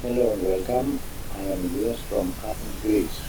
Hello and welcome. I am Elias from Athens, Greece.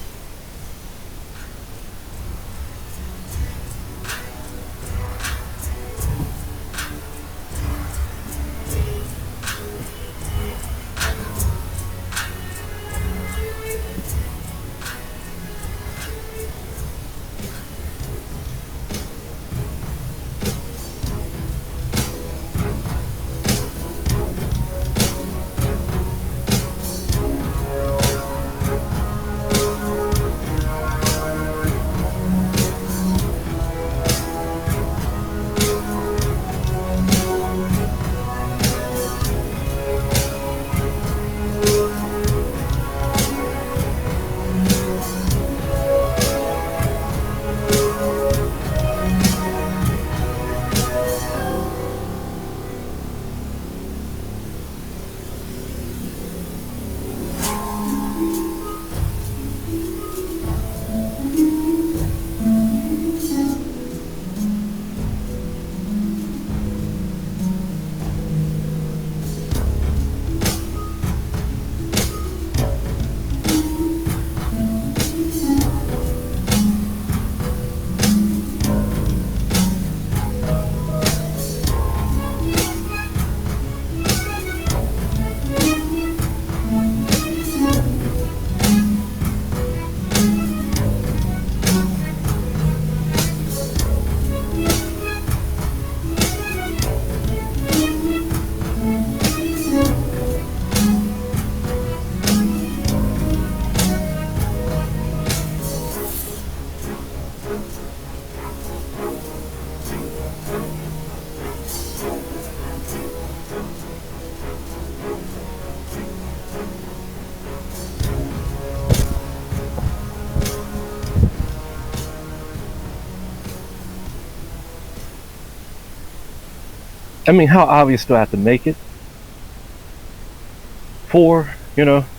I mean, how obvious do I have to make it?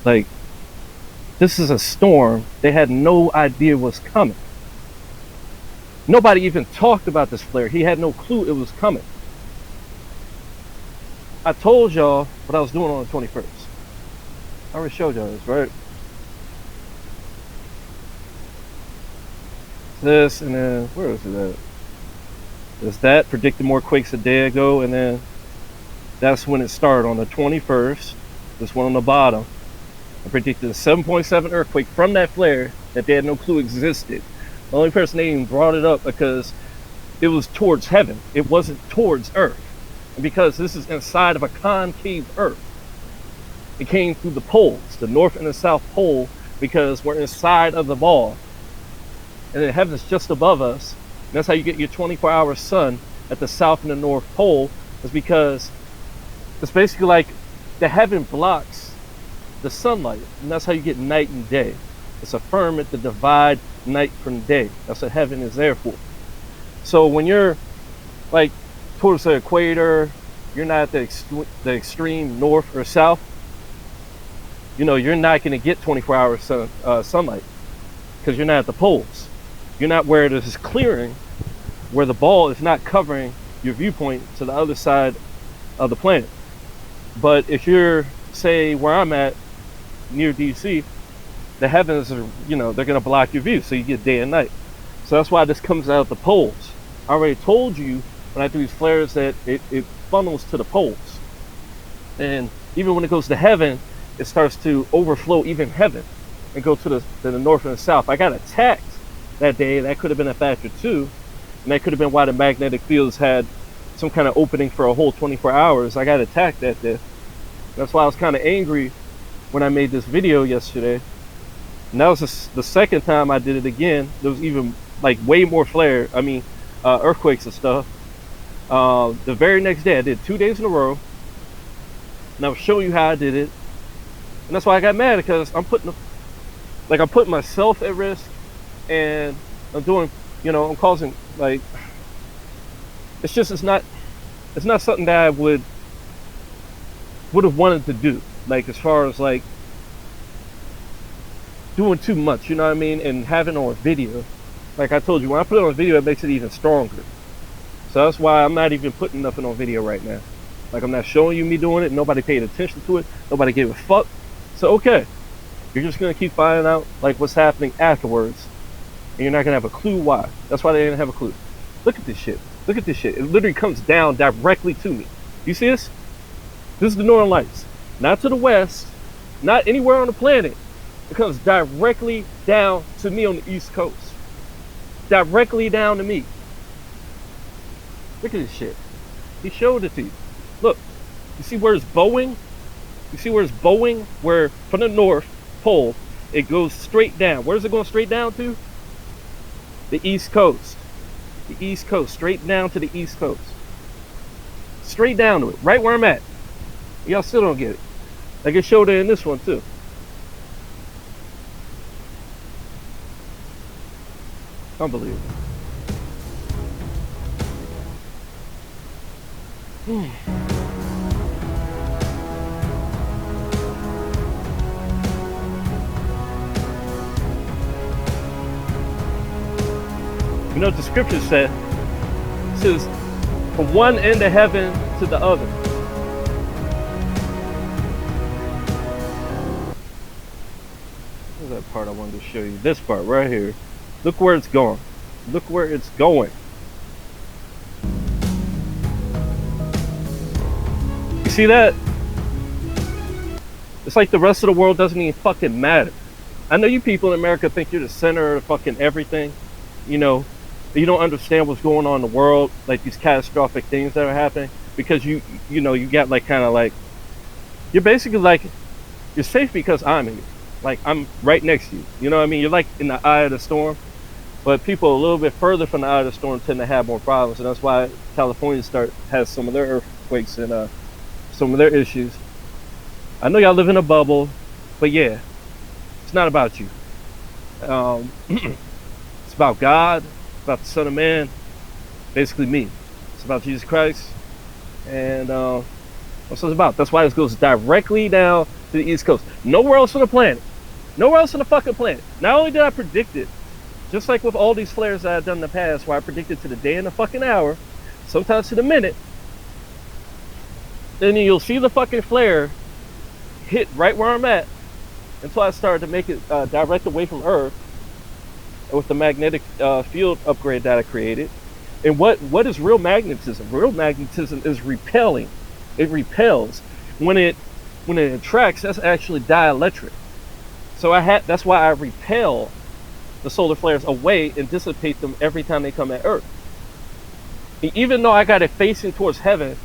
Like, this is a storm. They had no idea what's coming. Nobody even talked about this flare. He had no clue it was coming. I told y'all what I was doing on the 21st. I already showed y'all this, right? This, and then, where is it at? There's that, predicted more quakes a day ago, and then that's when it started on the 21st. This one on the bottom. I predicted a 7.7 earthquake from that flare that they had no clue existed. The only person they even brought it up because it was towards heaven. It wasn't towards Earth. And because this is inside of a concave Earth, it came through the poles, the North and the South Pole, because we're inside of the ball. And the heaven's just above us. And that's how you get your 24-hour sun at the South and the North Pole, is because it's basically like the heaven blocks the sunlight. And that's how you get night and day. It's a firmament to divide night from day. That's what heaven is there for. So when you're like towards the equator, you're not at the extreme north or south, you're not going to get 24-hour sunlight because you're not at the poles. You're not where it is clearing, where the ball is not covering your viewpoint to the other side of the planet. But if you're, say, where I'm at, near DC, the heavens are, they're going to block your view, so you get day and night. So that's why this comes out of the poles. I already told you when I do these flares that it funnels to the poles. And even when it goes to heaven, it starts to overflow even heaven and go to the north and the south. I got attacked that day. That could have been a factor too. And that could have been why the magnetic fields had some kind of opening for a whole 24 hours. I got attacked that day. That's why I was kind of angry when I made this video yesterday. And that was the second time I did it again. There was even like way more earthquakes and stuff. The very next day, I did 2 days in a row. And I was showing you how I did it. And that's why I got mad, because I'm putting myself at risk, and I'm doing, I'm causing, like, it's not something that I would have wanted to do. Like, as far as like doing too much, you know what I mean? And having it on video. Like I told you, when I put it on video, it makes it even stronger. So that's why I'm not even putting nothing on video right now. Like, I'm not showing you me doing it. Nobody paid attention to it. Nobody gave a fuck. So okay, you're just gonna keep finding out like what's happening afterwards, and you're not gonna have a clue why. That's why they didn't have a clue. Look at this shit. Look at this shit. It literally comes down directly to me. You see this? This is the Northern Lights. Not to the west, not anywhere on the planet. It comes directly down to me on the East Coast. Directly down to me. Look at this shit. He showed it to you. Look, you see where it's bowing? You see where it's bowing? Where from the North Pole, it goes straight down. Where's it going straight down to? The East Coast. The East Coast. Straight down to the East Coast. Straight down to it. Right where I'm at. Y'all still don't get it. Like it showed it in this one too. Unbelievable. You know what the scripture said? It says, from one end of heaven to the other. Where's that part I wanted to show you? This part right here. Look where it's going. Look where it's going. You see that? It's like the rest of the world doesn't even fucking matter. I know you people in America think you're the center of fucking everything. You know, you don't understand what's going on in the world, like these catastrophic things that are happening, because you know, you got like kind of like, you're basically like, you're safe because I'm here. Like I'm right next to you. You know what I mean? You're like in the eye of the storm. But people a little bit further from the eye of the storm tend to have more problems, and that's why California has some of their earthquakes and some of their issues. I know y'all live in a bubble, but yeah, it's not about you. It's about God. It's about the Son of Man. Basically me. It's about Jesus Christ, and that's what it's about. That's why this goes directly down to the East Coast. Nowhere else on the planet. Nowhere else on the fucking planet. Not only did I predict it, just like with all these flares that I've done in the past, where I predicted to the day and the fucking hour, sometimes to the minute, then you'll see the fucking flare hit right where I'm at until I started to make it direct away from Earth with the magnetic field upgrade that I created. And what is real magnetism? Real magnetism is repelling. It repels. When it attracts, that's actually dielectric. So that's why I repel the solar flares away and dissipate them every time they come at Earth. And even though I got it facing towards heaven,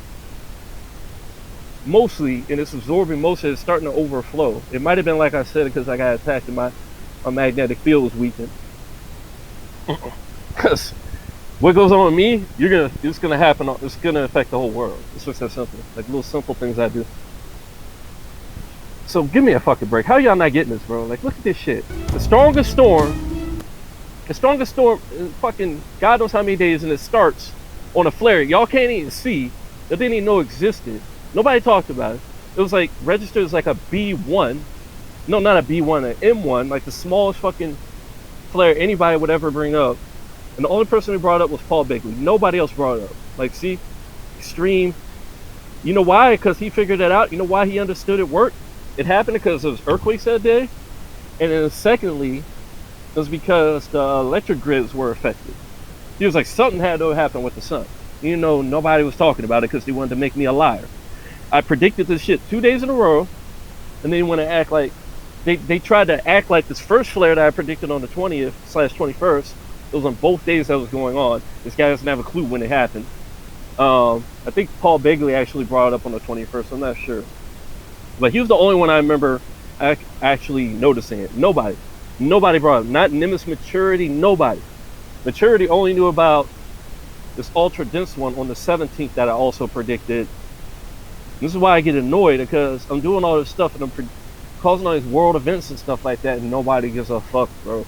mostly, and it's absorbing most of it, it's starting to overflow. It might have been like I said, because I got attacked and my magnetic field was weakened. Because what goes on with me, it's gonna happen. It's gonna affect the whole world. It's just that simple. Like little simple things I do. So give me a fucking break. How y'all not getting this, bro? Like, look at this shit. The strongest storm, fucking God knows how many days, and it starts on a flare y'all can't even see, that didn't even know existed. Nobody talked about it. It was like registered as like a B1. No, not a B1, an M1, like the smallest fucking flare anybody would ever bring up. And the only person who brought it up was Paul Begley. Nobody else brought it up. Like, see, extreme. You know why? Because he figured it out. You know why he understood it worked? It happened because there was earthquakes that day. And then secondly, it was because the electric grids were affected. He was like, something had to happen with the sun. You know, nobody was talking about it because they wanted to make me a liar. I predicted this shit 2 days in a row, and they want to act like they tried to act like this first flare that I predicted on the 20th/21st. It was on both days that was going on. This guy doesn't have a clue when it happened. I think Paul Begley actually brought it up on the 21st. I'm not sure, but he was the only one I remember actually noticing it. Nobody brought it up. Not Nimbus Maturity. Nobody. Maturity only knew about this ultra dense one on the 17th that I also predicted. This is why I get annoyed, because I'm doing all this stuff and I'm causing all these world events and stuff like that, and nobody gives a fuck, bro.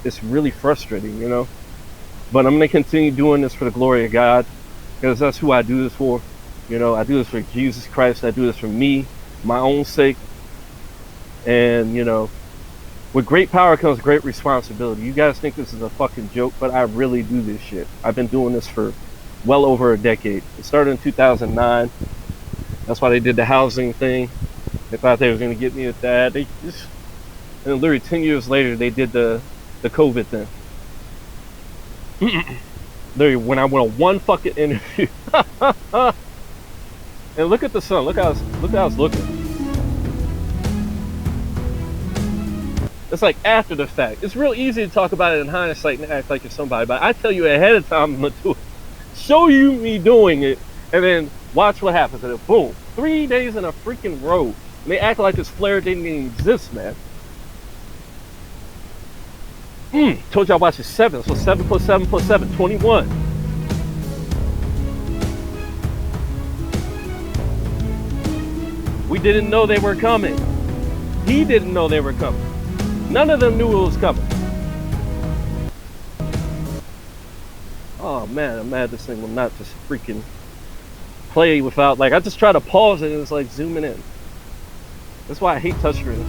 It's really frustrating, you know. But I'm gonna continue doing this for the glory of God, because that's who I do this for. You know, I do this for Jesus Christ. I do this for me, my own sake. And you know, with great power comes great responsibility. You guys think this is a fucking joke, but I really do this shit. I've been doing this for well over a decade. It started in 2009. That's why they did the housing thing. They thought they was gonna get me with that. They just, and literally 10 years later, they did the COVID thing. Literally, when I went on one fucking interview, and look at the sun. Look how it's looking. It's like after the fact. It's real easy to talk about it in hindsight and act like you're somebody, but I tell you ahead of time, I'm gonna do it. Show you me doing it, and then watch what happens. And then boom, 3 days in a freaking row. And they act like this flare didn't even exist, man. Told you I watched it 7. So 7 plus 7 plus 7, 21. We didn't know they were coming. He didn't know they were coming. None of them knew it was coming. Oh man, I'm mad this thing will not just freaking play without, like, I just try to pause it and it's like zooming in. That's why I hate touchscreens.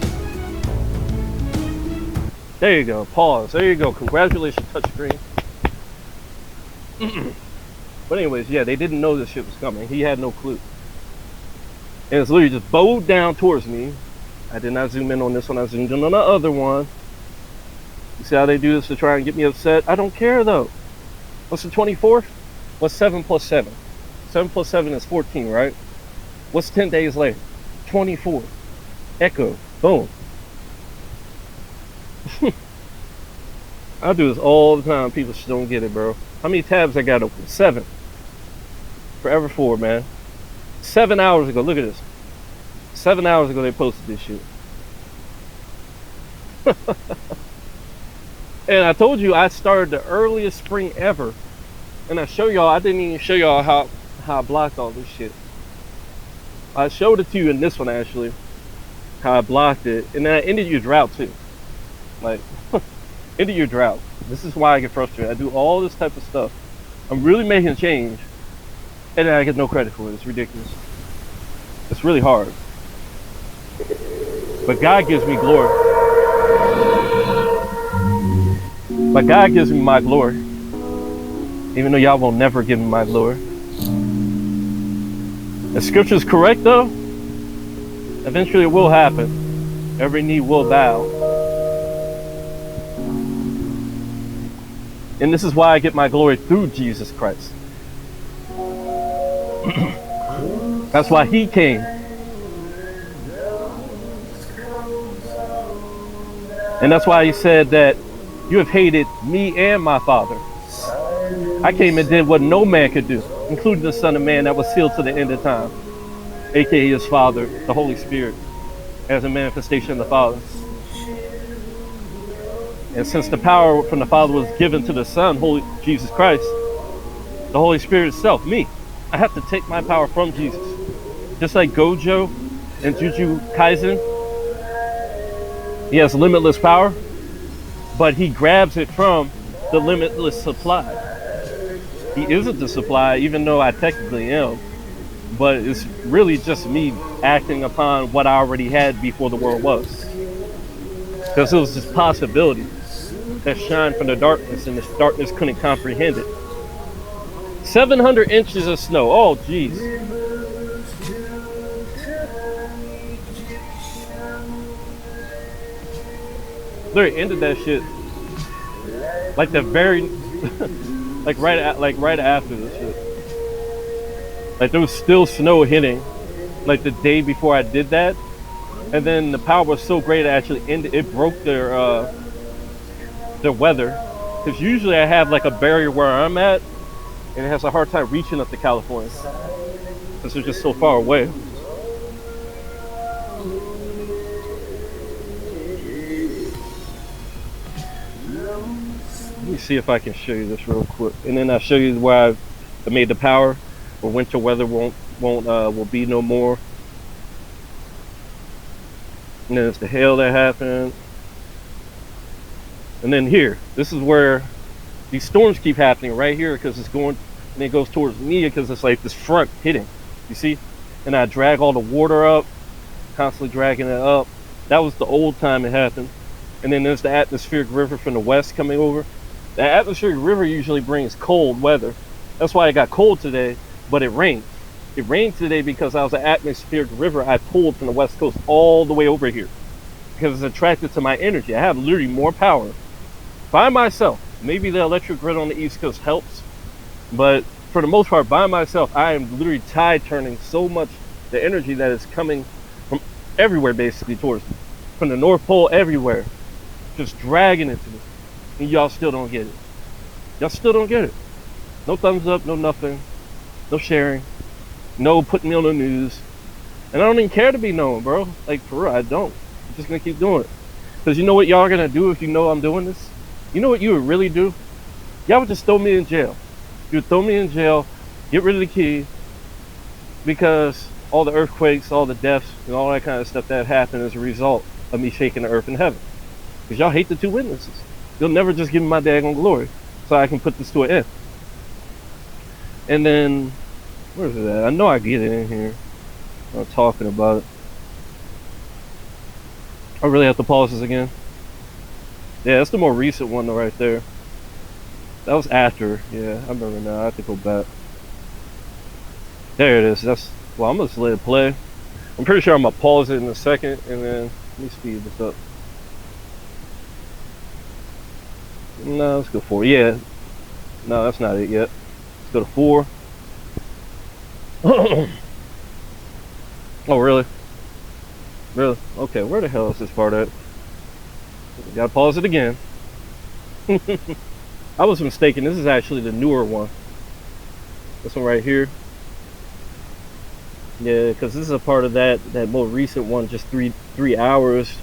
There you go, pause. There you go. Congratulations, touchscreen. But anyways, yeah, they didn't know this shit was coming. He had no clue. And it's literally just bowed down towards me. I did not zoom in on this one. I zoomed in on the other one. You see how they do this to try and get me upset? I don't care though. What's the 24th? What's 7 plus 7? 7 plus 7 is 14, right? What's 10 days later? 24. Echo. Boom. I do this all the time. People just don't get it, bro. How many tabs I got open? 7. Forever 4, man. 7 hours ago. Look at this. 7 hours ago they posted this shit. And I told you I started the earliest spring ever. And I show y'all, I didn't even show y'all how I blocked all this shit. I showed it to you in this one actually. How I blocked it. And then I ended your drought too. Like, ended your drought. This is why I get frustrated. I do all this type of stuff. I'm really making a change. And then I get no credit for it. It's ridiculous. It's really hard. But God gives me glory. But God gives me my glory. Even though y'all will never give me my glory. The scripture is correct though. Eventually it will happen. Every knee will bow. And this is why I get my glory through Jesus Christ. That's why he came. And that's why he said that you have hated me and my Father. I came and did what no man could do, including the Son of Man that was sealed to the end of time, aka his Father, the Holy Spirit, as a manifestation of the Father. And since the power from the Father was given to the Son, Holy Jesus Christ, the Holy Spirit itself, me, I have to take my power from Jesus. Just like Gojo and Juju Kaisen, he has limitless power, but he grabs it from the limitless supply. He isn't the supply, even though I technically am, but it's really just me acting upon what I already had before the world was. Because it was just possibility that shined from the darkness, and the darkness couldn't comprehend it. 700 inches of snow. Oh, jeez. Literally ended that shit like the very like right after this shit. Like there was still snow hitting like the day before I did that, and then the power was so great it actually ended. It broke their weather, because usually I have like a barrier where I'm at, and it has a hard time reaching up to California because they're just so far away. Let me see if I can show you this real quick, and then I'll show you where I made the power, where winter weather will be no more. And then it's the hail that happened, and then here, this is where these storms keep happening right here, because it's going, and it goes towards me because it's like this front hitting. You see, and I drag all the water up, constantly dragging it up. That was the old time it happened. And then there's the atmospheric river from the west coming over. The atmospheric river usually brings cold weather. That's why it got cold today, but it rained. It rained today because I was an atmospheric river I pulled from the west coast all the way over here because it's attracted to my energy. I have literally more power by myself. Maybe the electric grid on the east coast helps, but for the most part, by myself, I am literally tide turning so much the energy that is coming from everywhere basically towards me, from the North Pole everywhere, just dragging it to me, and y'all still don't get it. Y'all still don't get it. No thumbs up, no nothing, no sharing, no putting me on the news, and I don't even care to be known, bro. Like, for real, I don't. I'm just gonna keep doing it, because you know what y'all are gonna do if you know I'm doing this? You know what you would really do? Y'all would just throw me in jail. You would throw me in jail, get rid of the key, because all the earthquakes, all the deaths, and all that kind of stuff that happened as a result of me shaking the earth and heaven. Because y'all hate the two witnesses. You'll never just give me my daggone glory so I can put this to an end. And then, where is it at? I know I get it in here. I'm talking about it. I really have to pause this again. Yeah, that's the more recent one though right there. That was after. Yeah, I remember now. I have to go back. There it is. Well, I'm gonna just let it play. I'm pretty sure I'm gonna pause it in a second, and then let me speed this up. No, let's go 4. Yeah. No, that's not it yet. Let's go to 4. Oh, really? Really? Okay, where the hell is this part at? Gotta pause it again. I was mistaken. This is actually the newer one. This one right here. Yeah, because this is a part of that more recent one, just three hours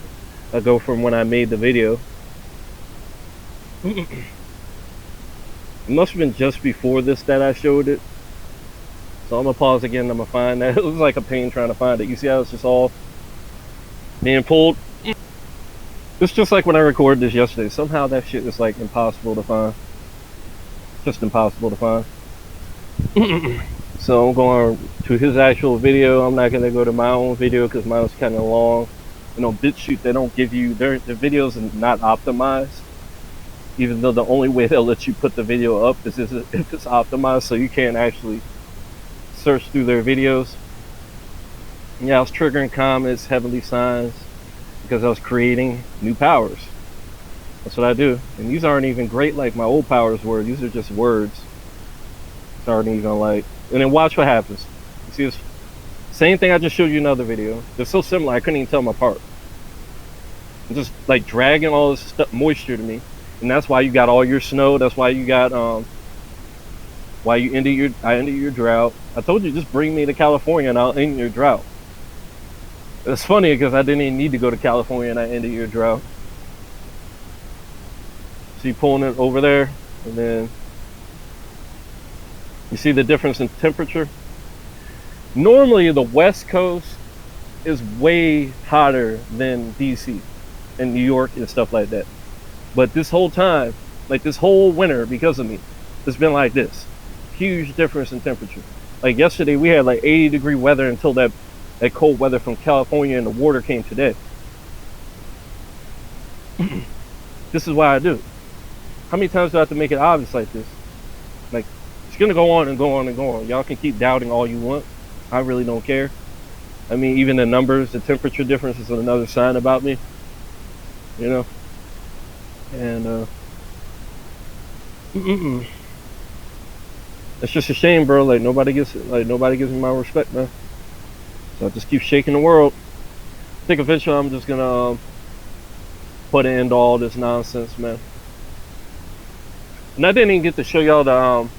ago from when I made the video. It must have been just before this that I showed it. So I'm gonna pause again. I'm gonna find that. It was like a pain trying to find it. You see how it's just all being pulled? It's just like when I recorded this yesterday. Somehow that shit is like impossible to find. Just impossible to find. So I'm going to his actual video. I'm not gonna go to my own video because mine was kind of long. You know, BitChute, they don't give you their videos are not optimized. Even though the only way they'll let you put the video up is if it's optimized, so you can't actually search through their videos. Yeah, I was triggering comments, heavenly signs, because I was creating new powers. That's what I do. And these aren't even great like my old powers were. These are just words. It's aren't even like. And then watch what happens. You see this? Same thing I just showed you in another video. They're so similar, I couldn't even tell them apart. I'm just like dragging all this stuff, moisture to me. And that's why you got all your snow. That's why you got why you I ended your drought. I told you just bring me to California and I'll end your drought. It's funny because I didn't even need to go to California and I ended your drought. See, pulling it over there, and then you see the difference in temperature. Normally the West Coast is way hotter than DC and New York and stuff like that. But this whole time, like this whole winter, because of me, it's been like this. Huge difference in temperature. Like yesterday we had like 80-degree weather until that cold weather from California and the water came today. This is why I do. How many times do I have to make it obvious like this? Like, it's gonna go on and go on and go on. Y'all can keep doubting all you want. I really don't care. I mean, even the numbers, the temperature difference is another sign about me. You know? And it's just a shame, bro. Like nobody gives me my respect, man. So I just keep shaking the world. I think eventually I'm just gonna put an end to all this nonsense, man. And I didn't even get to show y'all the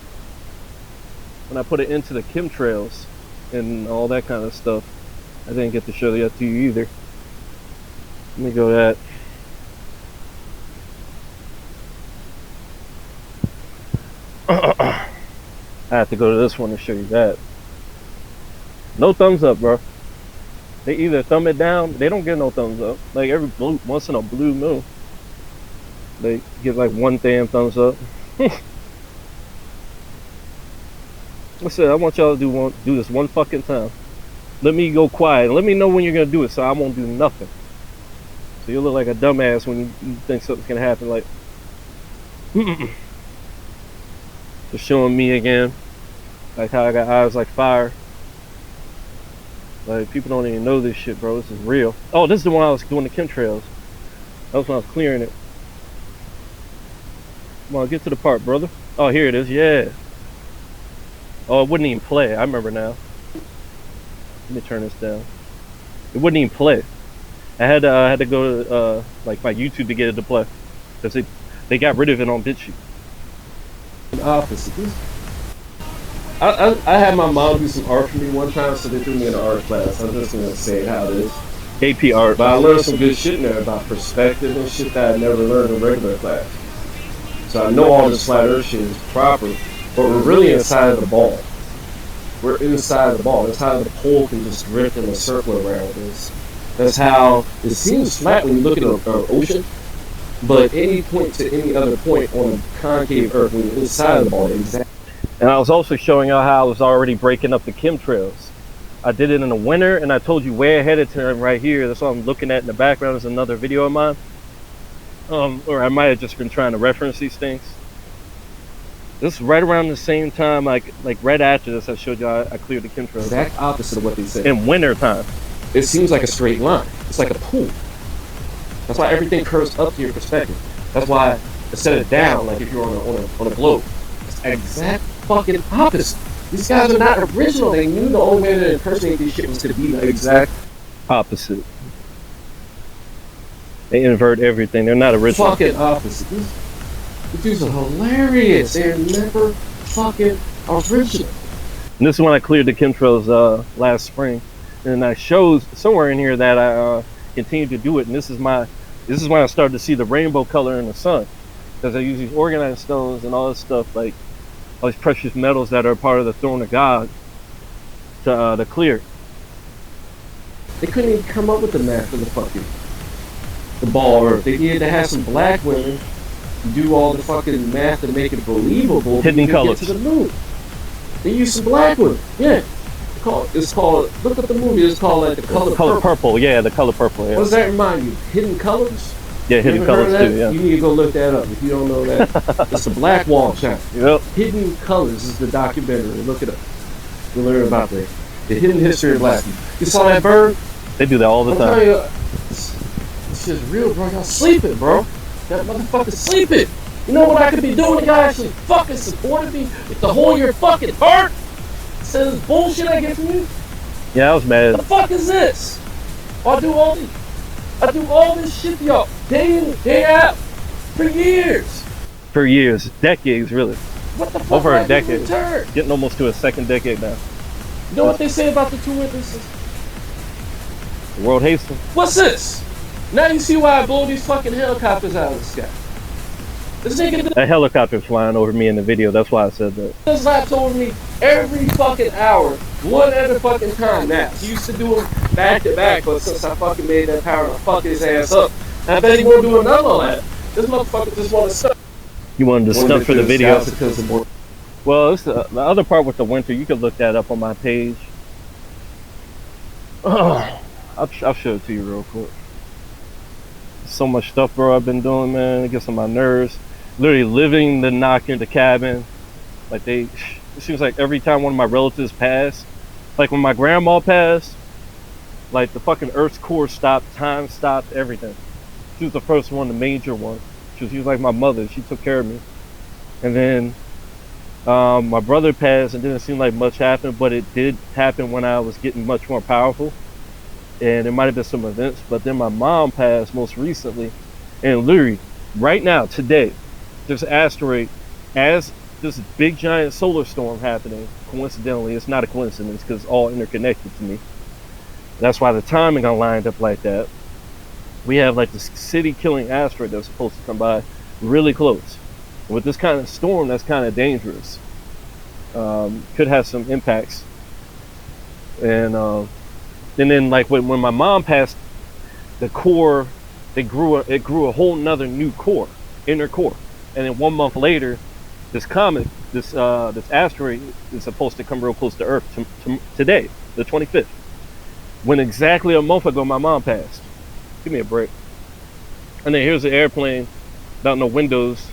when I put it into the chemtrails and all that kind of stuff. I didn't get to show that to you either. Let me go to that. I have to go to this one to show you that. No thumbs up, bro. They either thumb it down, they don't get no thumbs up. Like once in a blue moon, they give like one damn thumbs up. I said I want y'all to do this one fucking time. Let me go quiet. Let me know when you're gonna do it, so I won't do nothing. So you look like a dumbass when you think something's gonna happen. Like, just showing me again, like how I got eyes like fire. Like, people don't even know this shit, bro. This is real. Oh, this is the one I was doing the chemtrails. That was when I was clearing it. Come on, get to the part, brother. Oh, here it is. Yeah. Oh, it wouldn't even play. I remember now. Let me turn this down. It wouldn't even play. I had to go to like my YouTube to get it to play, because they got rid of it on BitChute. Opposite. I had my mom do some art for me one time, so they threw me in an art class. I'm just gonna say how it is. AP art. But I learned some good shit in there about perspective and shit that I never learned in regular class. So I know all this flat earth shit is proper, but we're really inside of the ball. We're inside of the ball. That's how the pole can just drift in a circle around us. That's how it seems flat when you look at an ocean, but any point to any other point on a concave earth, when you're inside of the ball, exactly. And I was also showing you how I was already breaking up the chemtrails. I did it in the winter, and I told you way ahead of time right here. That's what I'm looking at in the background is another video of mine. Or I might have just been trying to reference these things. This is right around the same time, like right after this, I showed you I cleared the chemtrails. Exact opposite of what they said. In winter time. It seems like a straight line. It's like a pool. That's why everything curves up to your perspective. That's why instead of down, like if you're on a globe, it's exact fucking opposite. These guys are not original. They knew the only way to impersonate these shit was to be the exact opposite. They invert everything. They're not original. Fucking opposite. These dudes are hilarious. They're never fucking original. And this is when I cleared the chemtrails last spring. And I showed somewhere in here that I continued to do it. And this is when I started to see the rainbow color in the sun. Because I use these organized stones and all this stuff, like all these precious metals that are part of the throne of God to clear. They couldn't even come up with the math for the ball earth. They needed to have some black women do all the fucking math to make it believable. Hidden colors. Get to the moon. They used some black women. Yeah. It's called. Look at the movie. It's called like the color purple. Yeah, the color purple. Yeah. What does that remind you? Hidden Colors. Yeah, Hidden Colors too. Yeah. You need to go look that up if you don't know that. It's the Black Wall channel. Yep. Hidden Colors is the documentary. Look it up. You'll learn about the hidden history of black people. You saw that bird? They do that all the time. You, it's just real, bro. Y'all sleeping, bro. That motherfucker's sleeping. You know what I could be doing? The guy actually fucking supported me with the whole your fucking heart. Instead of this bullshit I get from you. Yeah, I was mad. What the fuck is this? I do all this shit to y'all day in, day out for years. For years, decades, really. What the fuck? Over a decade. Getting almost to a second decade now. You know what they say about the two witnesses? The world hates them. What's this? Now you see why I blow these fucking helicopters out of the sky. This nigga. That helicopter's flying over me in the video. That's why I said that. This lap told me every fucking hour, one at a fucking time. Now he used to do them back to back, but since I fucking made that power, I fuck his ass up. I bet he won't do another lap. This motherfucker just wanted to stunt. You wanted to stunt for the video. Well, it's the other part with the winter. You can look that up on my page. I'll show it to you real quick. So much stuff, bro, I've been doing, man. It gets on my nerves. Literally living the knock in the cabin. Like it seems like every time one of my relatives passed, like when my grandma passed, like the fucking Earth's core stopped, time stopped, everything. She was the first one, the major one. She was like my mother. She took care of me. And then my brother passed and didn't seem like much happened, but it did happen when I was getting much more powerful. And there might have been some events, but then my mom passed most recently. And literally, right now, today, there's an asteroid as this big giant solar storm happening. Coincidentally, it's not a coincidence because it's all interconnected to me. That's why the timing lined up like that. We have like this city-killing asteroid that's supposed to come by really close. With this kind of storm, that's kind of dangerous. Could have some impacts. And then like when my mom passed, the core, it grew a whole nother new core, inner core. And then 1 month later, this comet, this asteroid is supposed to come real close to Earth today, the 25th. When exactly a month ago my mom passed. Give me a break. And then here's the airplane without no windows.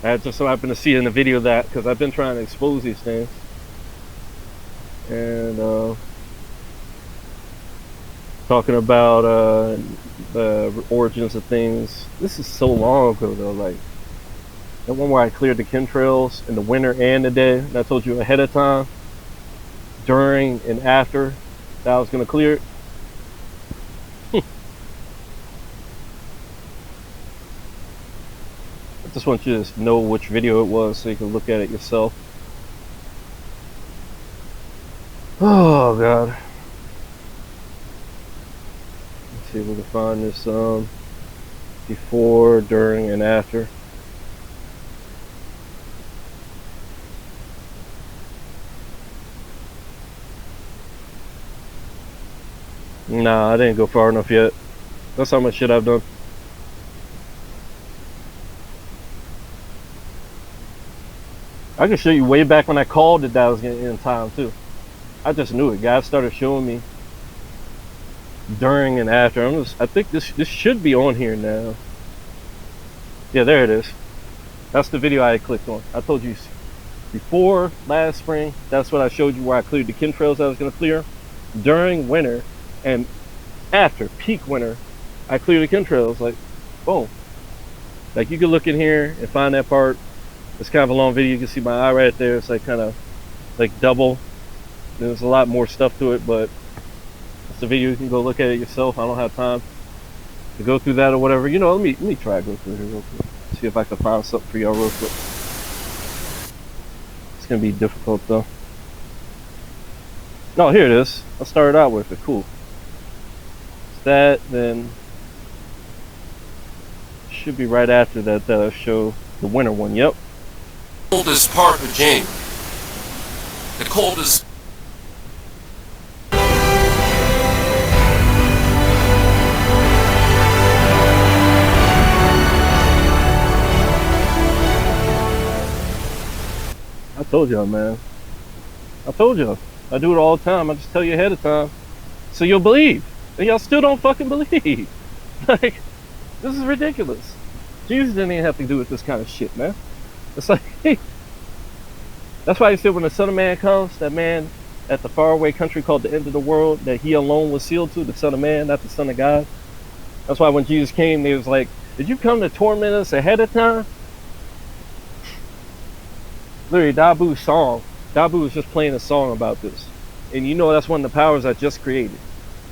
I just so happened to see in the video that, because I've been trying to expose these things. And talking about the origins of things. This is so long ago though. Like that one where I cleared the chemtrails in the winter and the day, and I told you ahead of time, during and after, that I was gonna clear it. I just want you to know which video it was so you can look at it yourself. Oh god. Let's see if we can find this before, during, and after. Nah, I didn't go far enough yet. That's how much shit I've done. I can show you way back when I called it that I was getting in time too. I just knew it. Guys started showing me during and after. I think this should be on here now. Yeah, there it is. That's the video I clicked on. I told you before last spring, that's what I showed you where I cleared the chemtrails I was gonna clear. During winter and after peak winter, I cleared the chemtrails. Like, boom. Like you can look in here and find that part. It's kind of a long video. You can see my eye right there. It's like kind of like double. There's a lot more stuff to it, but it's a video. You can go look at it yourself. I don't have time to go through that or whatever. You know, let me try to go through here real quick. See if I can find something for y'all real quick. It's gonna be difficult though. No, here it is. I started out with it. Cool. It's that, then should be right after that that I show the winter one. Yep. Coldest part of January. The coldest. I told y'all, man. I told y'all. I do it all the time. I just tell you ahead of time so you'll believe. And y'all still don't fucking believe. Like, this is ridiculous. Jesus didn't even have to do with this kind of shit, man. It's like, hey. That's why he said when the Son of Man comes, that man at the faraway country called the end of the world, that he alone was sealed to, the Son of Man, not the Son of God. That's why when Jesus came, they was like, did you come to torment us ahead of time? Literally, Dabu's song. Dabu was just playing a song about this. And you know that's one of the powers I just created.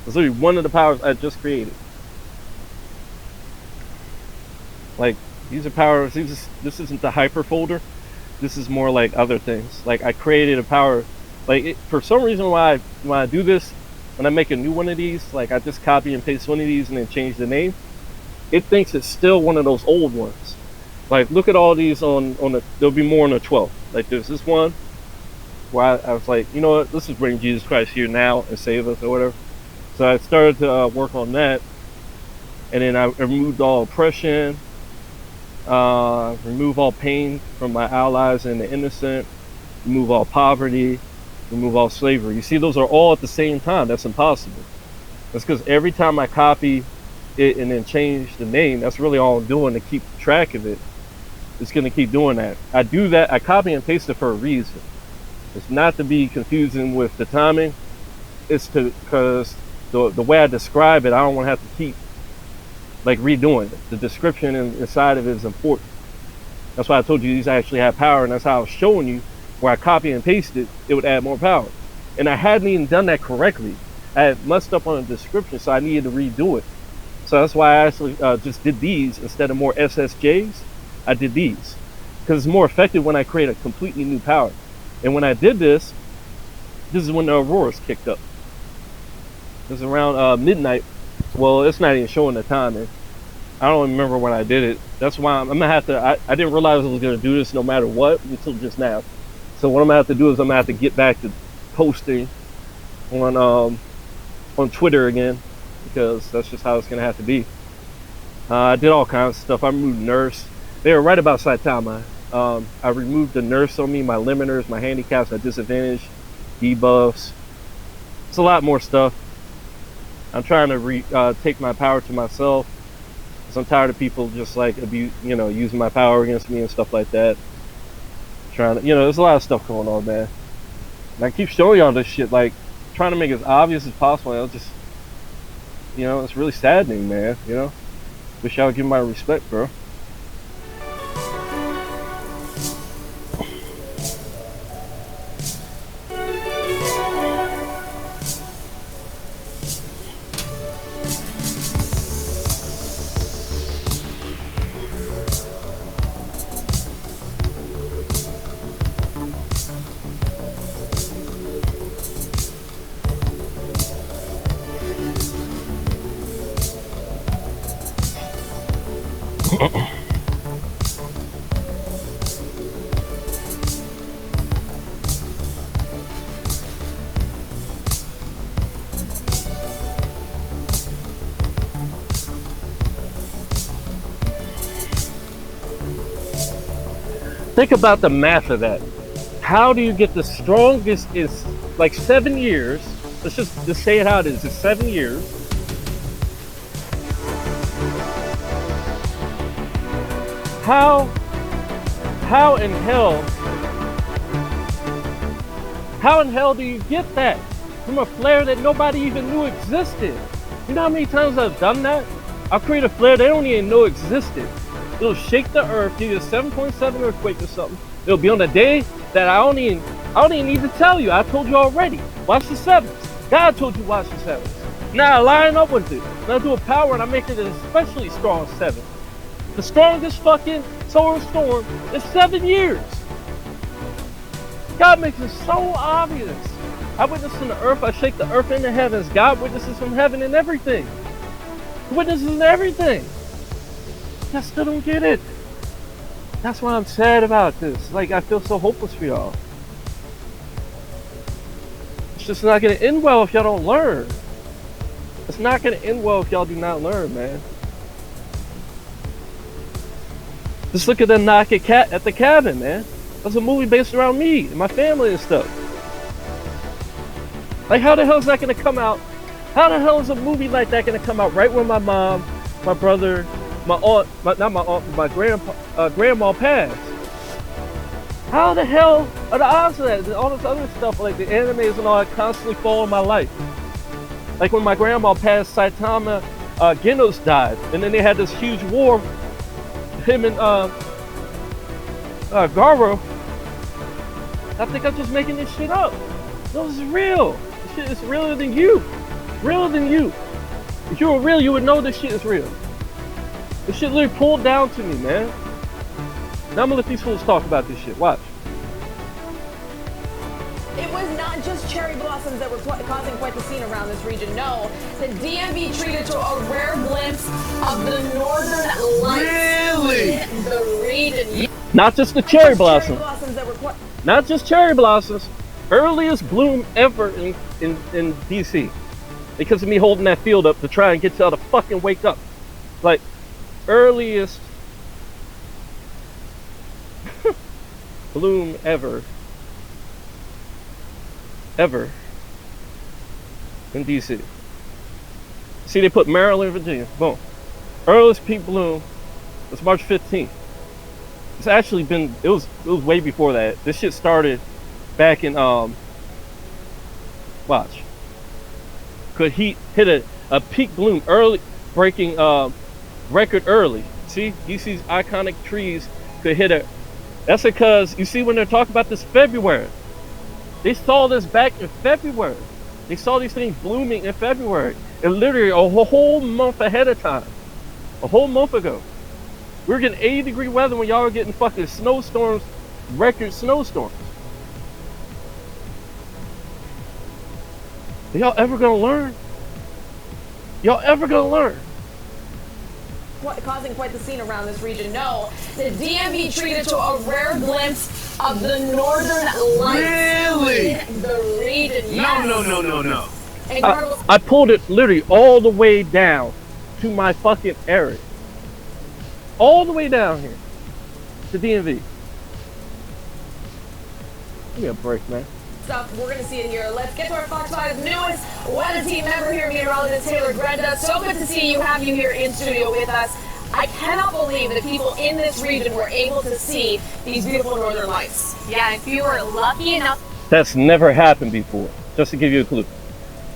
It's literally one of the powers I just created. Like, these are powers, this isn't the hyper folder. This is more like other things. Like, I created a power. Like, for some reason when I do this, when I make a new one of these, like I just copy and paste one of these and then change the name, it thinks it's still one of those old ones. Like, look at all these on the, there'll be more on the 12th. Like, there's this one where I was like, you know what, let's just bring Jesus Christ here now and save us or whatever. So I started to work on that, and then I removed all oppression, remove all pain from my allies and the innocent, remove all poverty, remove all slavery. You see, those are all at the same time. That's impossible. That's because every time I copy it and then change the name, that's really all I'm doing to keep track of it. It's going to keep doing that. I do that. I copy and paste it for a reason. It's not to be confusing with the timing. It's because the way I describe it, I don't want to have to keep like redoing it. The description inside of it is important. That's why I told you these actually have power, and that's how I was showing you where I copy and paste it, it would add more power. And I hadn't even done that correctly. I had messed up on the description, so I needed to redo it. So that's why I actually just did these instead of more SSJs. I did these because it's more effective when I create a completely new power. And when I did this is when the auroras kicked up. It was around midnight. Well, it's not even showing the timing. I don't remember when I did it. That's why I'm gonna have to. I didn't realize I was gonna do this no matter what until just now. So what I'm gonna have to do is I'm gonna have to get back to posting on Twitter again, because that's just how it's gonna have to be. I did all kinds of stuff. I removed nurse. They were right about Saitama. I removed the nurse on me, my limiters, my handicaps, my disadvantage, debuffs. It's a lot more stuff. I'm trying to take my power to myself, because I'm tired of people just like using my power against me and stuff like that. Trying to, there's a lot of stuff going on, man. And I keep showing y'all this shit, like trying to make it as obvious as possible. you know, it's really saddening, man. You know, wish I would give my respect, bro. Think about the math of that. How do you get the strongest in like 7 years? Let's just say it how it is. It's 7 years. How in hell do you get that from a flare that nobody even knew existed? You know how many times I've done that? I'll create a flare they don't even know existed. It'll shake the earth, give you a 7.7 earthquake or something. It'll be on a day that I don't even need to tell you. I told you already. Watch the sevens. God told you watch the sevens. Now I line up with it. Now I do a power and I make it an especially strong 7. The strongest fucking solar storm is 7 years. God makes it so obvious. I witness from the earth, I shake the earth in the heavens. God witnesses from heaven and everything. He witnesses in everything. I still don't get it. That's why I'm sad about this. Like, I feel so hopeless for y'all. It's just not gonna end well if y'all don't learn. It's not gonna end well if y'all do not learn, man. Just look at the knock at the cabin, man. That's a movie based around me and my family and stuff. Like, how the hell is that gonna come out? How the hell is a movie like that gonna come out right when my mom, my brother, my aunt, my grandma passed? How the hell are the odds of that? And all this other stuff, like the animes and all that, constantly fall in my life. Like when my grandma passed, Saitama Genos died, and then they had this huge war. Him and Garo. I think I'm just making this shit up. No, this is real. This shit is realer than you. Realer than you. If you were real, you would know this shit is real. This shit literally pulled down to me, man. Now I'm gonna let these fools talk about this shit. Watch. It was not just cherry blossoms that were causing quite the scene around this region. No, the DMV treated to a rare glimpse of the northern lights. Really? In the region. Not just the cherry blossom. Not just cherry blossoms. Earliest bloom ever in DC. Because of me holding that field up to try and get y'all to fucking wake up. Like, earliest bloom ever in DC. See, they put Maryland, Virginia. Boom. Earliest peak bloom was March 15th. It's actually been, it was way before that. This shit started back in watch. Could he hit a peak bloom early, breaking record early? See, DC's iconic trees could hit a. That's because you see when they're talking about this February. They saw this back in February. They saw these things blooming in February. And literally a whole month ahead of time. A whole month ago. We were getting 80-degree weather when y'all were getting fucking snowstorms, record snowstorms. Are y'all ever gonna learn? Y'all ever gonna learn? Causing quite the scene around this region. No, the DMV treated to a rare glimpse of the northern lights. Really? In the region. Yes. No. I pulled it literally all the way down to my fucking area. All the way down here to DMV. Give me a break, man. Stuff, we're gonna see it here. Let's get to our Fox 5 newest weather team member here, meteorologist Taylor Grenda. So good to see you, have you here in studio with us. I cannot believe that people in this region were able to see these beautiful northern lights. Yeah, if you were lucky enough. That's never happened before. Just to give you a clue.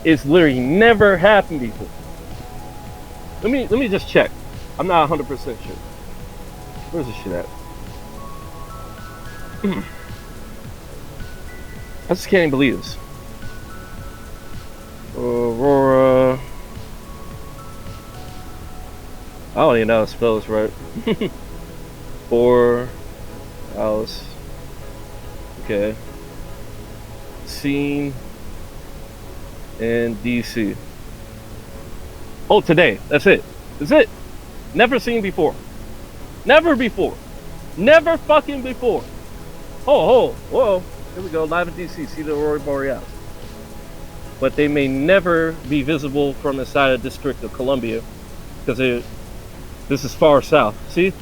It's literally never happened before. Let me just check. I'm not 100% sure. Where's this shit at? I just can't believe this. Aurora. I don't even know how to spell this right. Borealis. Okay. Seen in DC. Oh, today. That's it. That's it. Never seen before. Never before. Never fucking before. Oh, whoa. Here we go. Live in DC. See the aurora borealis. But they may never be visible from inside the District of Columbia because this is far south. See?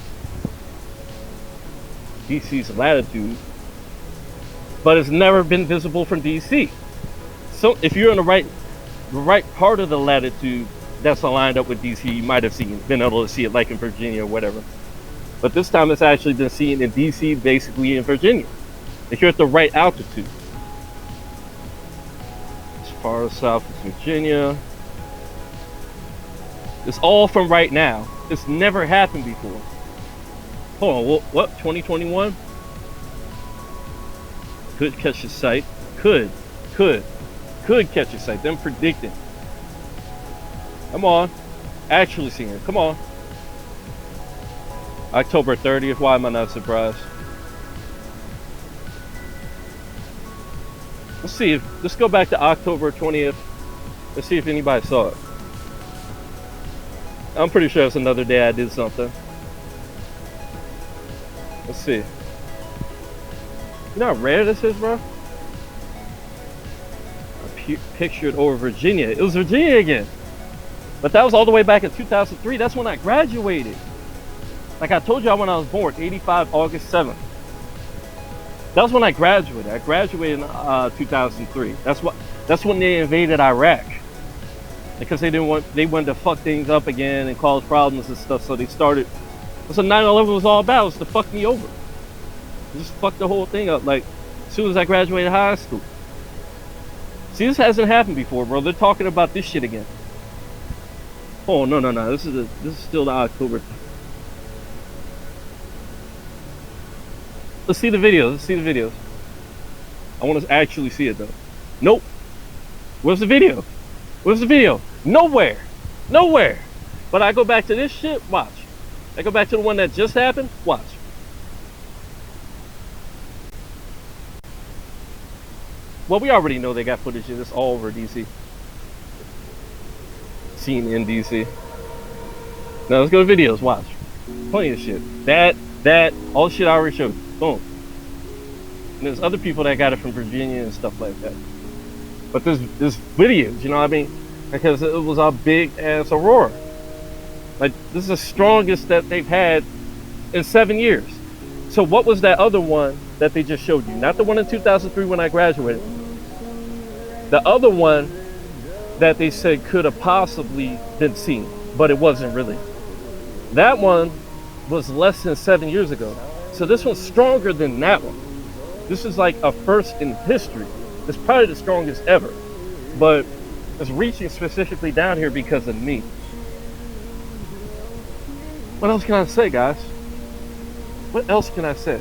DC's latitude. But it's never been visible from DC. So if you're in the right part of the latitude that's aligned up with DC, you might have been able to see it like in Virginia or whatever. But this time it's actually been seen in DC, basically in Virginia. If you're at the right altitude. As far as south as Virginia. It's all from right now. It's never happened before. Hold on, what? 2021? Could catch a sight. Could catch a sight. Them predicting. Come on. Actually seeing it. Come on. October 30th. Why am I not surprised? Let's go back to October 20th. Let's see if anybody saw it. I'm pretty sure it's another day I did something. Let's see. You know how rare this is, bro? I pictured over Virginia. It was Virginia again. But that was all the way back in 2003. That's when I graduated. Like I told y'all when I was born, 85, August 7th. That was when I graduated. I graduated in 2003. That's when they invaded Iraq. Because they wanted to fuck things up again and cause problems and stuff. So they started. That's what 9/11 was all about. Was to fuck me over. Just fuck the whole thing up. Like as soon as I graduated high school. See, this hasn't happened before, bro. They're talking about this shit again. Oh no. This is still the October. Let's see the videos. I want to actually see it though. Nope. Where's the video? Nowhere. But I go back to this shit, watch. I go back to the one that just happened, watch. Well, we already know they got footage of this all over DC. Seen in DC. Now let's go to videos, watch. Plenty of shit. That, all the shit I already showed. Boom. And there's other people that got it from Virginia and stuff like that. But there's videos, you know what I mean? Because it was a big ass aurora. Like this is the strongest that they've had in 7 years. So what was that other one that they just showed you? Not the one in 2003 when I graduated. The other one that they said could have possibly been seen, but it wasn't really. That one was less than 7 years ago. So this one's stronger than that one. This is like a first in history. It's probably the strongest ever, but it's reaching specifically down here because of me. What else can I say, guys? What else can I say?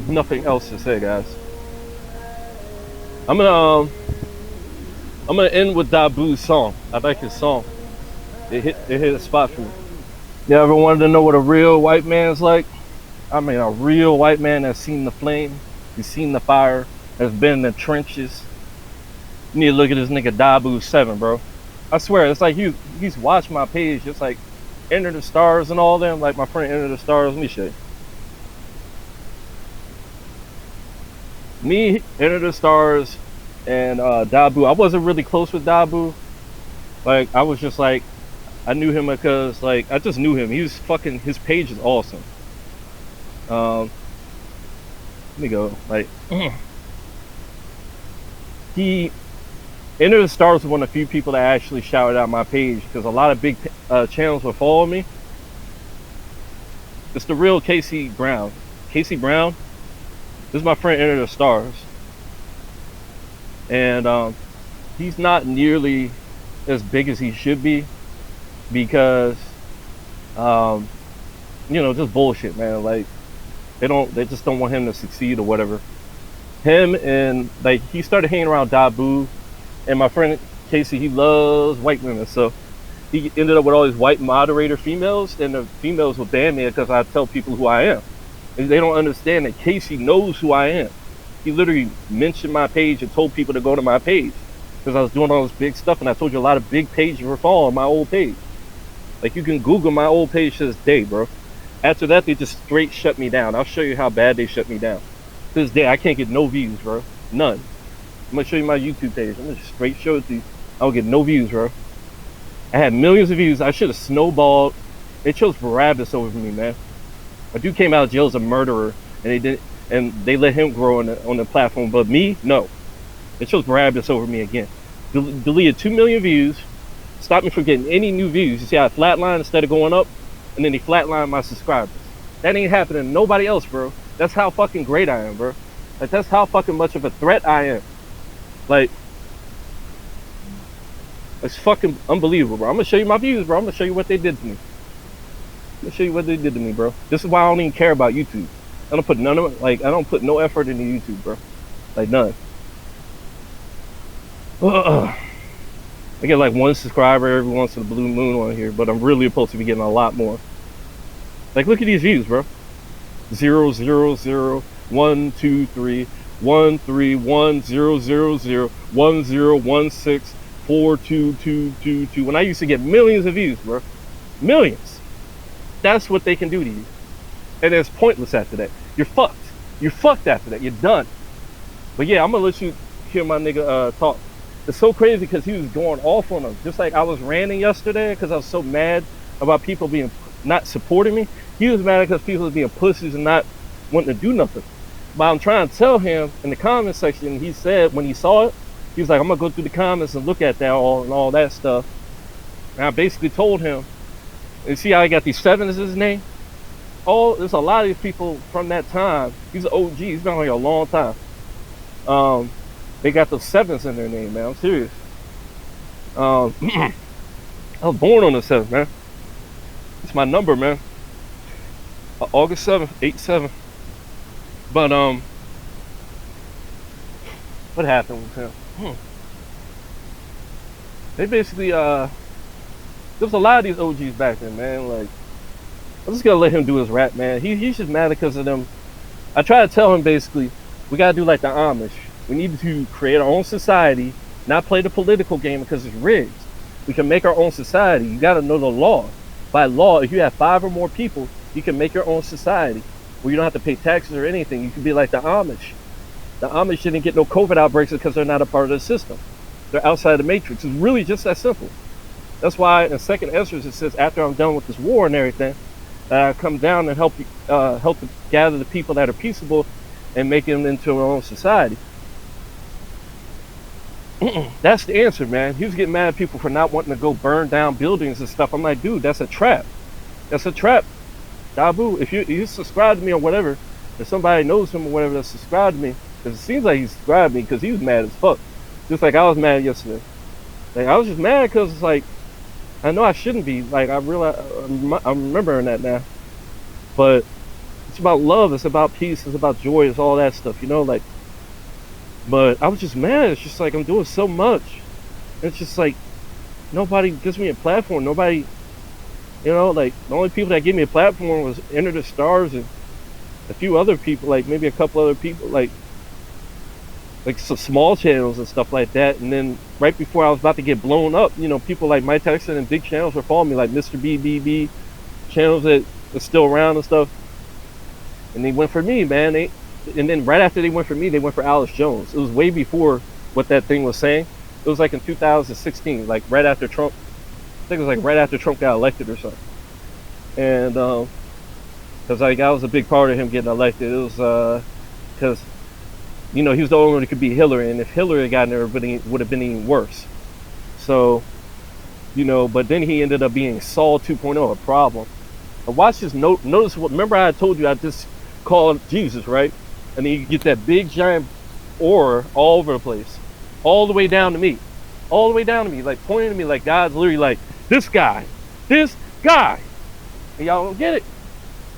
Nothing else to say, guys. I'm gonna end with Dabu's song. I like his song. It hit a spot for me. You ever wanted to know what a real white man's like? I mean, a real white man that's seen the flame, he's seen the fire, has been in the trenches. You need to look at this nigga Dabu 7, bro. I swear, it's like he's watched my page, just like Enter the Stars and all them, like my friend Enter the Stars. Let me show you. Me, Enter the Stars, and Dabu. I wasn't really close with Dabu. Like, I was just like, I knew him because, like, I just knew him. He was fucking, his page is awesome. Let me go. Like, Enter the Stars was one of the few people that actually shouted out my page because a lot of big channels were following me. It's the real Casey Brown. Casey Brown. This is my friend Enter the Stars. and he's not nearly as big as he should be because just bullshit, man. Like they just don't want him to succeed or whatever. Him and like he started hanging around Dabu, and my friend Casey, he loves white women, so he ended up with all these white moderator females, and the females will ban me because I tell people who I am. And they don't understand that Casey knows who I am. He literally mentioned my page and told people to go to my page because I was doing all this big stuff, and I told you a lot of big pages were following my old page. Like you can Google my old page to this day, bro. After that, they just straight shut me down. I'll show you how bad they shut me down. To this day, I can't get no views, bro. None. I'm gonna show you my YouTube page. I'm gonna straight show it to you. I don't get no views, bro. I had millions of views. I should have snowballed. They chose Barabbas over me, man. A dude came out of jail as a murderer, and they let him grow on the platform. But me, no. They chose Barabbas over me again. Deleted 2 million views. Stopped me from getting any new views. You see how I flatlined instead of going up, and then they flatlined my subscribers. That ain't happening to nobody else, bro. That's how fucking great I am, bro. Like that's how fucking much of a threat I am. Like. It's fucking unbelievable, bro. I'm gonna show you my views, bro. I'm gonna show you what they did to me. I'm gonna show you what they did to me, bro. This is why I don't even care about YouTube. I don't put I don't put no effort into YouTube, bro. Like none. I get like 1 subscriber every once in a blue moon on here, but I'm really supposed to be getting a lot more. Like look at these views, bro. 0 0 0 1 2 3 1 3 1 0 0 0 1 0 1 6 4 2 2 2 2. When I used to get millions of views, bro. Millions. That's what they can do to you. And it's pointless after that. You're fucked. You're fucked after that. You're done. But yeah, I'm gonna let you hear my nigga talk. It's so crazy because he was going off on them. Just like I was ranting yesterday because I was so mad about people not supporting me. He was mad because people was being pussies and not wanting to do nothing. But I'm trying to tell him in the comment section, he said when he saw it, he was like, I'm gonna go through the comments and look at that all that stuff. And I basically told him, and see how he got these 7 as his name? There's a lot of these people from that time. He's an OG, he's been on here a long time. They got those 7s in their name, man. I'm serious. I was born on the 7th, man. It's my number, man. August 7th, 8-7. But what happened with him? They basically there was a lot of these OGs back then, man. Like I'm just gonna let him do his rap, man. He's just mad because of them. I try to tell him basically we gotta do like the Amish. We need to create our own society, not play the political game because it's rigged. We can make our own society. You gotta know the law. By law, if you have 5 or more people, you can make your own society where you don't have to pay taxes or anything. You can be like the Amish. The Amish didn't get no COVID outbreaks because they're not a part of the system. They're outside the matrix. It's really just that simple. That's why in 2nd Esdras it says after I'm done with this war and everything, I come down and help to gather the people that are peaceable and make them into our own society. That's the answer, man. He was getting mad at people for not wanting to go burn down buildings and stuff. I'm like, dude, that's a trap. That's a trap. Dabu, if you subscribe to me or whatever, if somebody knows him or whatever that subscribed to me, because it seems like he subscribed to me because he was mad as fuck. Just like I was mad yesterday. Like I was just mad because it's like, I know I shouldn't be. Like I realize, I'm remembering that now. But it's about love. It's about peace. It's about joy. It's all that stuff, you know, like. But I was just mad. It's just like I'm doing so much. It's just like nobody gives me a platform. Nobody, you know, like the only people that gave me a platform was Enter the Stars and a few other people, like maybe a couple other people, like some small channels and stuff like that. And then right before I was about to get blown up, you know, people like Mike Tyson and big channels were following me, like Mr. BBB channels that are still around and stuff. And they went for me, man. And then right after they went for me, they went for Alice Jones. It was way before what that thing was saying. It was like in 2016, like right after Trump. I think it was like right after Trump got elected or something. And because like I was a big part of him getting elected. It was because you know he was the only one that could beat Hillary, and if Hillary had gotten there, it would have been even worse. So, you know, but then he ended up being Saul 2.0, a problem. But watch this. Notice what. Remember I told you I just called Jesus, right? And then you get that big giant aura all over the place. all the way down to me, like pointing to me, like God's literally like, this guy, and y'all don't get it.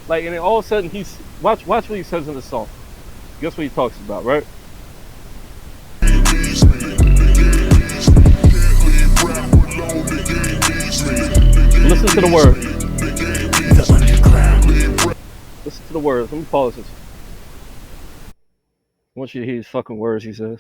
Like, and then all of a sudden watch what he says in the song. Guess what he talks about, right? Listen to the words. Listen to the words. Let me pause this. I want you to hear these fucking words he says.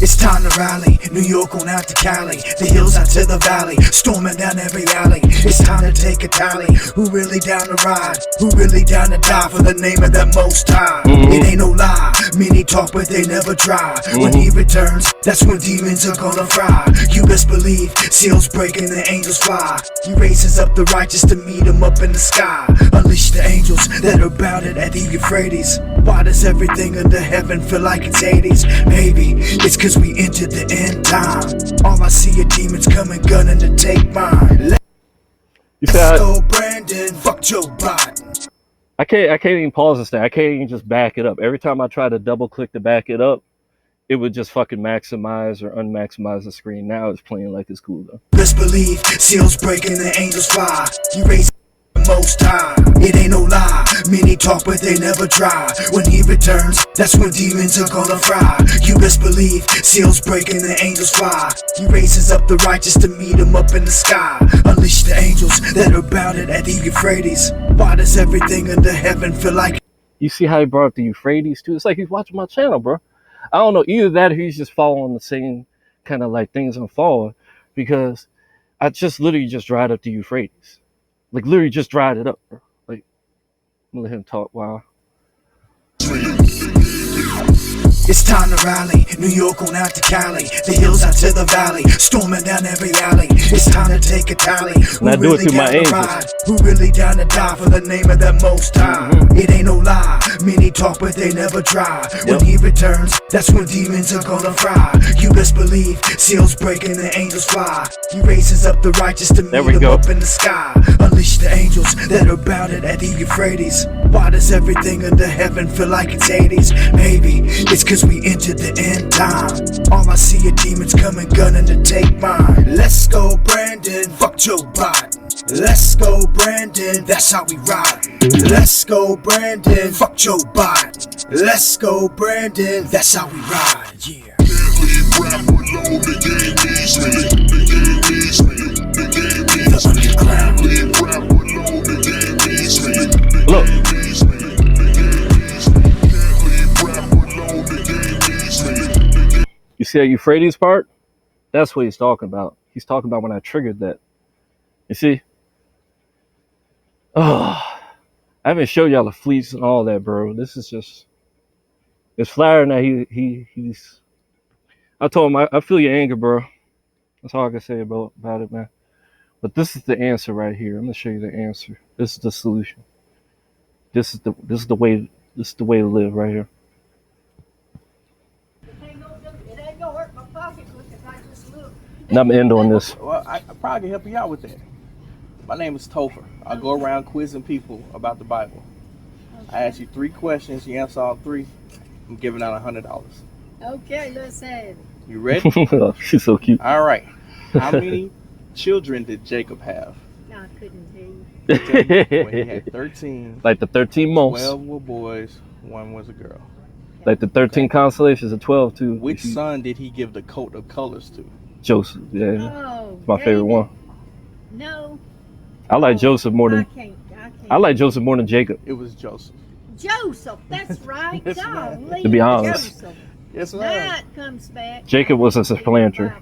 It's time to rally, New York on out to Cali, the hills out to the valley, storming down every alley. It's time to take a tally, who really down to ride, who really down to die for the name of the Most High. It ain't no lie, many talk but they never try. When he returns, that's when demons are gonna fry. You best believe, seals break and the angels fly. He raises up the righteous to meet him up in the sky. Unleash the angels that are bounded at the Euphrates. Why does everything under heaven feel like it's Hades? Maybe it's cause we entered the end time. All I see are demons coming gunning to take mine. Let's go Brandon, fuck Joe Biden. I can't even pause this thing. I can't even just back it up. Every time I try to double click to back it up, it would just fucking maximize or unmaximize the screen. Now it's playing like it's cool though. Best believe, seals breaking, the angels fly. You raise the Most High. It ain't no lie, many talk but they never try. When he returns, that's when demons are gonna fry. You best believe, seals breaking, the angels fly. He raises up the righteous to meet him up in the sky. Unleash the angels that are bounded at the Euphrates. Why does everything under heaven feel like... You see how he brought up the Euphrates too? It's like he's watching my channel, bro. I don't know, either that or he's just following the same kind of like things I'm following, because I just literally just dried up the Euphrates. Like literally just dried it up, bro. Like, I'm gonna let him talk while. It's time to rally, New York on out to Cali, the hills out to the valley, storming down every alley. It's time to take a tally, who really down to ride, who really down to die for the name of the Most High. It ain't no lie, many talk but they never try. When he returns, that's when demons are gonna fry. You best believe, seals breaking, the angels fly. He raises up the righteous to meet him up in the sky. Unleash the angels that are bounded at the Euphrates. Why does everything under heaven feel like it's Hades? Maybe it's cause we entered the end time. All I see are demons coming gunning to take mine. Let's go Brandon, fuck Joe Biden. Let's go Brandon, that's how we ride. Let's go Brandon, fuck Joe Biden. Let's go Brandon, that's how we ride. Yeah. Look. You see that Euphrates part? That's what he's talking about. He's talking about when I triggered that. You see? Oh, I haven't showed y'all the fleets and all that, bro. This is just... It's flattering that he's... I told him, I feel your anger, bro. That's all I can say about it, man. But this is the answer right here. I'm gonna show you the answer. This is the solution. This is the way to live right here. And I'm end on this. Well, I probably can help you out with that. My name is Topher. I go around quizzing people about the Bible. Okay. I ask you 3 questions. You answer all 3. I'm giving out $100. Okay, let's have it. You ready? Oh, she's so cute. All right. How many children did Jacob have? No, I couldn't tell you. When he had 13. Like the 13 months. 12 were boys. 1 was a girl. Like the 13 constellations of 12 too. Which son did he give the coat of colors to? Joseph. Yeah. Oh, it's my favorite one. No. I like Joseph more than I like Joseph more than Jacob. It was Joseph. Joseph, that's right. Yes, Golly, to be honest. Joseph. Yes, ma'am. That comes back. Jacob was a supplanter.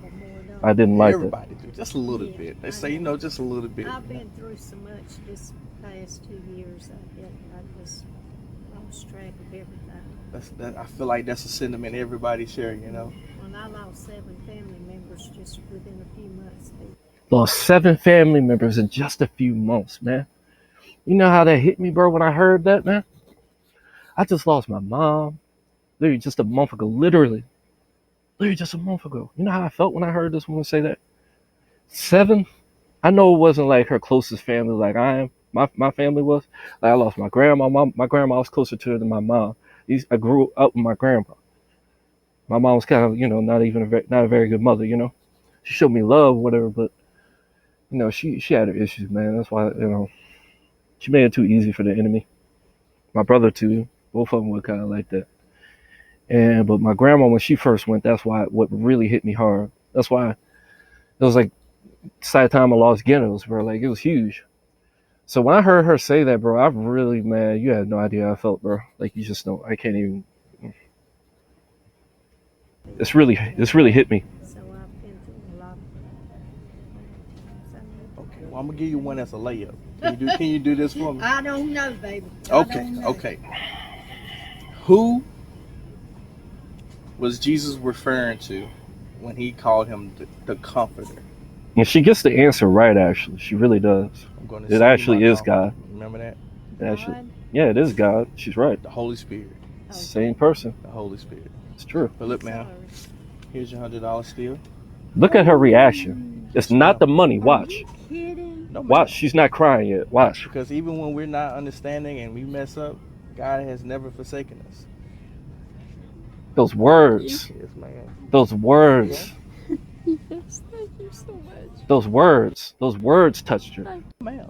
I didn't like Everybody do. Just a little bit. They say, just a little bit. I've been through so much this past 2 years. I just lost track of everything. I feel like that's a sentiment everybody share, When I lost 7 family members just within a few months. Lost 7 family members in just a few months, man. You know how that hit me, bro, when I heard that, man? I just lost my mom literally just a month ago. Literally just a month ago. You know how I felt when I heard this woman say that? 7? I know it wasn't like her closest family like I am. my family was. Like I lost my grandma. My grandma was closer to her than my mom. I grew up with my grandpa. My mom was kind of, not even not a very good mother. She showed me love, whatever, but she had her issues, man. That's why she made it too easy for the enemy. My brother too. Both of them were kind of like that. But my grandma, when she first went, that's why what really hit me hard. That's why it was like side time I lost Guinness, bro. Like it was huge. So when I heard her say that, bro, I really, man, you had no idea how I felt, bro. Like you just don't. I can't even. This really hit me. So I've been through a lot. Okay, well, I'm gonna give you one that's a layup. Can you do this for me? I don't know, baby. Okay. Who was Jesus referring to when he called him the Comforter? And she gets the answer right, actually. She really does. It actually is God. Remember that? Yeah, it is God. She's right. The Holy Spirit. Okay. Same person. The Holy Spirit. It's true. But look, man, here's your $100 still. Look at her reaction. It's not the money. Watch. Are you kidding? No, man. Watch. She's not crying yet. Watch. Because even when we're not understanding and we mess up, God has never forsaken us. Those words. Yes, man. Those words. Yes, thank you so much. Those words touched her. Ma'am.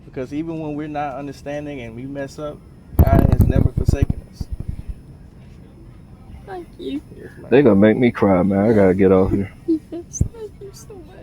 Because even when we're not understanding and we mess up, God has never forsaken us. Thank you. Yes, ma'am. They're gonna make me cry, man. I gotta get off here. Yes, thank you so much.